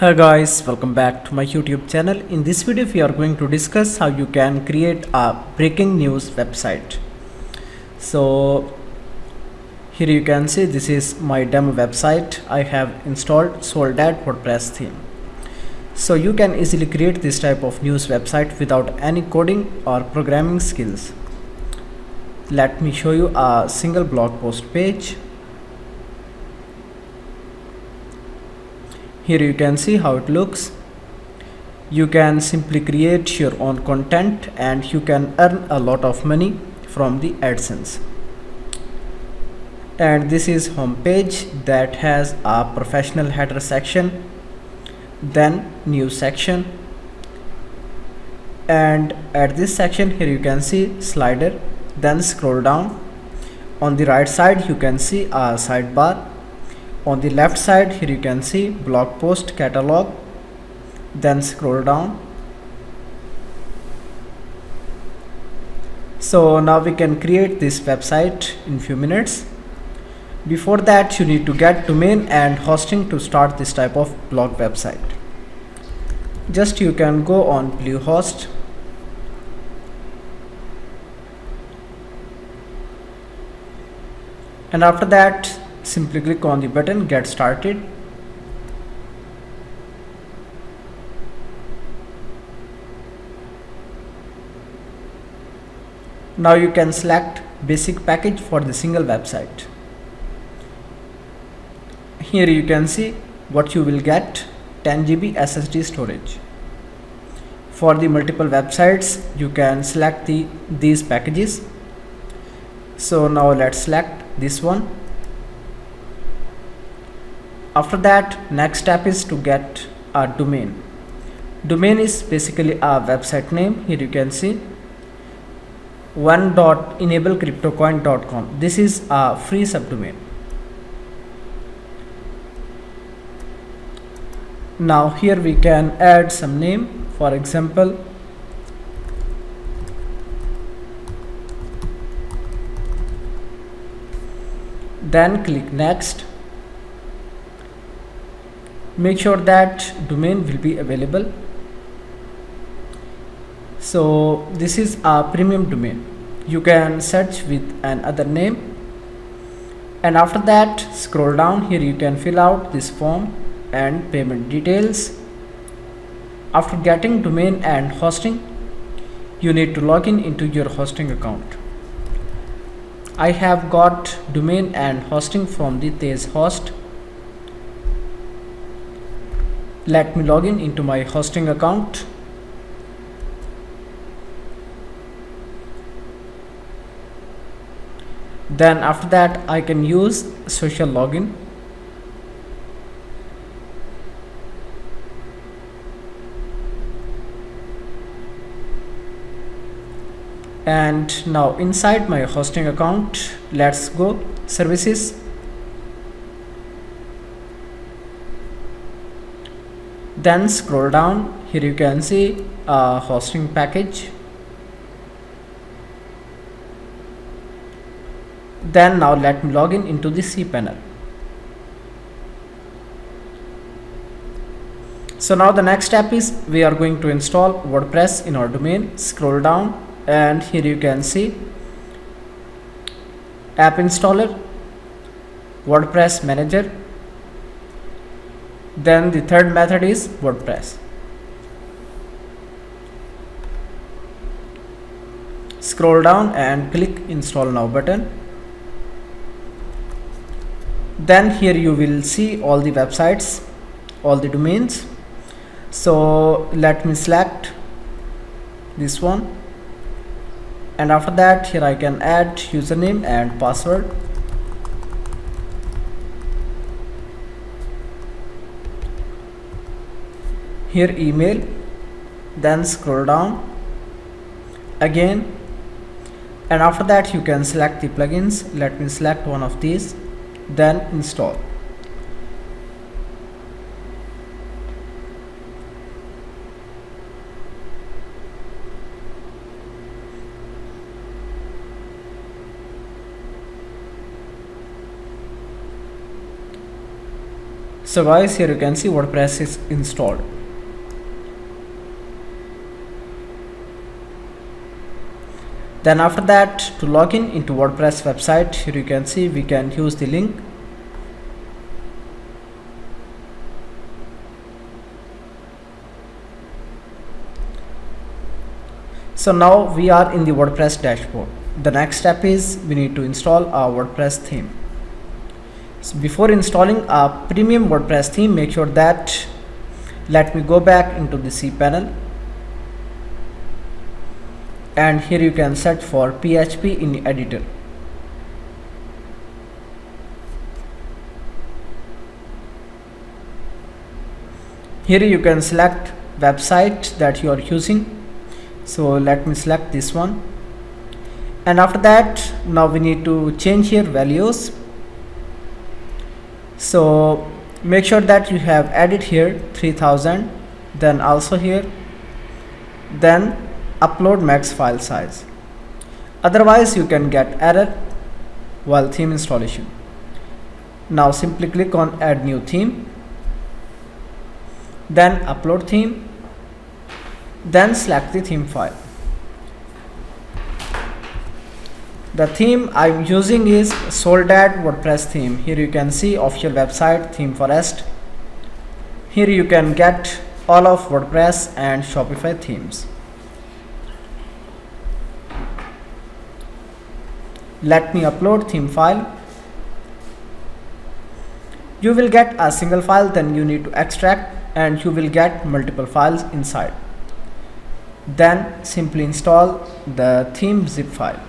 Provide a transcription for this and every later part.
Hi guys, welcome back to my YouTube channel. In this video we are going to discuss how you can create a breaking news website. So here you can see this is my demo website. I have installed Soldat WordPress theme. So you can easily create this type of news website without any coding or programming skills. Let me show you a single blog post page. Here you can see how it looks. You can simply create your own content and you can earn a lot of money from the AdSense. And this is home page that has a professional header section, then news section, and at this section here you can see slider, then scroll down. On the right side you can see a sidebar. On the left side here you can see blog post catalog, then scroll down. So now we can create this website in few minutes. Before that you need to get domain and hosting to start this type of blog website. Just you can go on Bluehost, and after that simply click on the button get started. Now you can select basic package for the single website. Here you can see what you will get: 10 GB SSD storage. For the multiple websites you can select these packages. So now let's select this one. After that, next step is to get a domain. Domain is basically a website name. Here you can see one.enablecryptocoin.com. This is a free subdomain. Now here we can add some name, for example then click next. Make sure that domain will be available. So this is a premium domain. You can search with another name, and after that scroll down. Here you can fill out this form and payment details. After getting domain and hosting, you need to log in into your hosting account. I have got domain and hosting from the Tej host. Let me log in into my hosting account. Then after that I can use social login. And now inside my hosting account, let's go services. Then scroll down. Here you can see a hosting package. Then now let me log in into the cPanel. So now the next step is we are going to install WordPress in our domain. Scroll down and here you can see app installer, WordPress manager. Then the third method is WordPress. Scroll down and click install now button. Then here you will see all the websites, all the domains. So let me select this one, and after that here I can add username and password. Here email, then scroll down again, and after that you can select the plugins. Let me select one of these, then install. So guys, here you can see WordPress is installed. Then after that, to log in into WordPress website, here you can see we can use the link. So now we are in the WordPress dashboard. The next step is we need to install our WordPress theme. So before installing a premium WordPress theme, make sure that, let me go back into the cPanel, and here you can set for PHP in editor. Here you can select website that you are using. So let me select this one, and after that now we need to change here values. So make sure that you have added here 3000, then also here, then upload max file size, otherwise you can get error while theme installation. Now simply click on add new theme, then upload theme, then select the theme file. The theme I'm using is Soldad WordPress theme. Here you can see official website theme forest. Here you can get all of WordPress and Shopify themes. Let me upload theme file. You will get a single file, then you need to extract and you will get multiple files inside. Then simply install the theme zip file.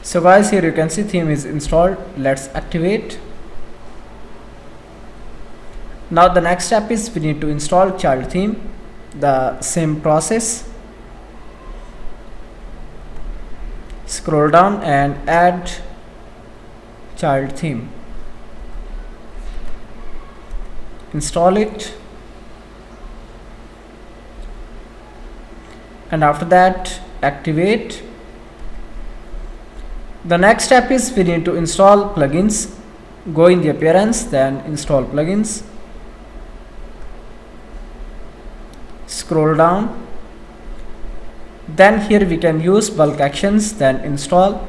So guys, here you can see theme is installed. Let's activate. Now the next step is we need to install child theme. The same process. Scroll down and add child theme. Install it, and after that activate. The next step is we need to install plugins. Go in the appearance, then install plugins. Scroll down. Then here we can use bulk actions, then install.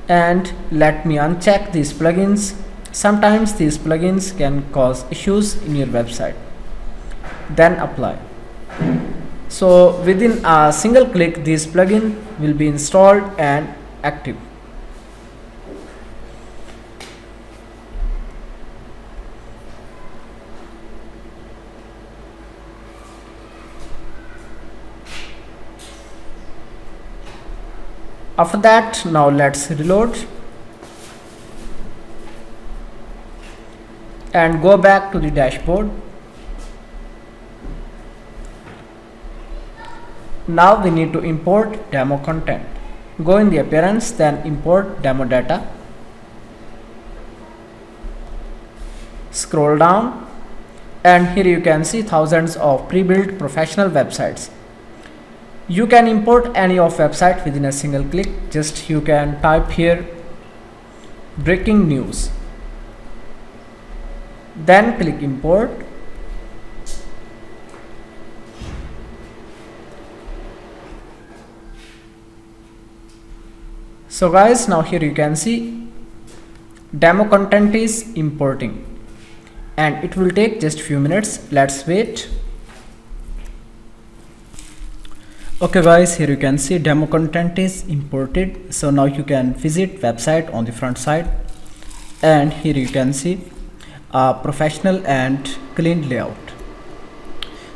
And let me uncheck these plugins. Sometimes these plugins can cause issues in your website. Then apply. So within a single click, this plugin will be installed and active. After that, now let's reload and go back to the dashboard. Now we need to import demo content. Go in the appearance, then import demo data. Scroll down, and here you can see thousands of pre-built professional websites. You can import any of website within a single click. Just you can type here breaking news, then click import. So guys, now here you can see demo content is importing and it will take just few minutes. Let's wait. Okay guys, here you can see demo content is imported. So now you can visit website on the front side, and here you can see a professional and clean layout.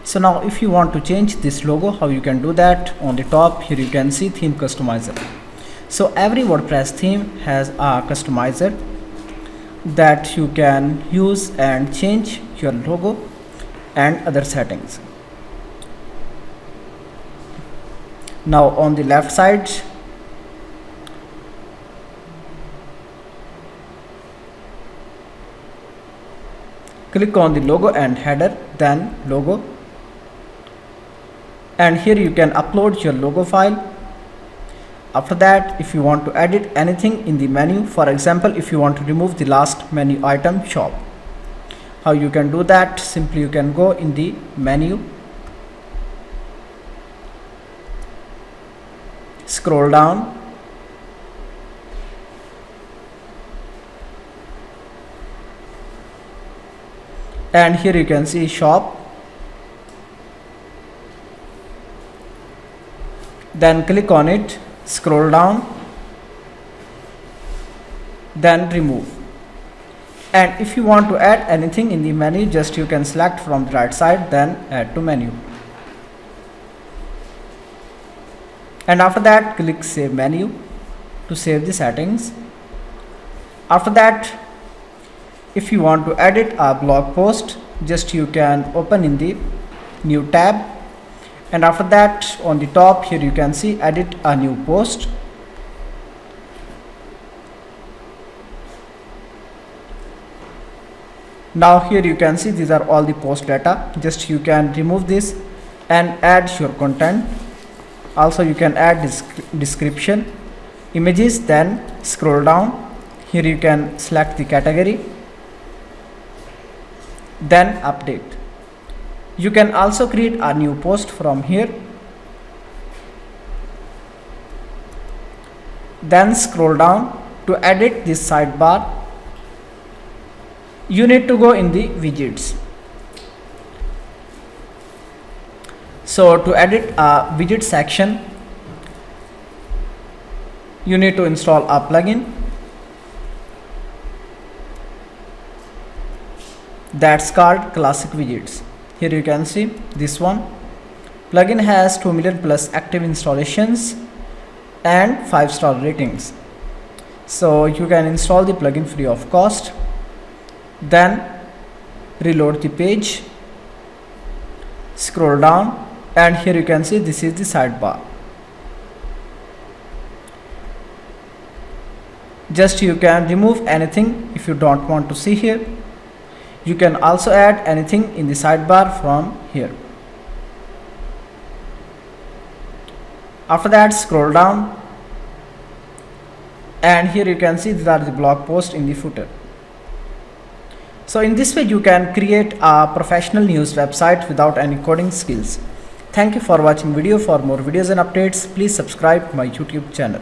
So now if you want to change this logo, how you can do that? On the top here you can see theme customizer. So every WordPress theme has a customizer that you can use and change your logo and other settings. Now on the left side, click on the logo and header, then logo, and here you can upload your logo file. After that, if you want to edit anything in the menu, for example, if you want to remove the last menu item, shop, how you can do that? Simply you can go in the menu, scroll down, and here you can see shop, then click on it, scroll down, then remove. And if you want to add anything in the menu, just you can select from the right side, then add to menu, and after that click save menu to save the settings. After that, if you want to edit a blog post, just you can open in the new tab, and after that on the top here you can see edit a new post. Now here you can see these are all the post data. Just you can remove this and add your content. Also you can add description, images, then scroll down. Here you can select the category, then update. You can also create a new post from here, then scroll down. To edit this sidebar, you need to go in the widgets. So to edit a widget section, you need to install a plugin that's called Classic Widgets. Here you can see this one. Plugin has 2 million plus active installations and 5-star ratings. So you can install the plugin free of cost. Then reload the page, scroll down, and here you can see this is the sidebar. Just you can remove anything if you don't want to see here. You can also add anything in the sidebar from here. After that, scroll down, and here you can see these are the blog posts in the footer. So in this way you can create a professional news website without any coding skills. Thank you for watching video. For more videos and updates, please subscribe my YouTube channel.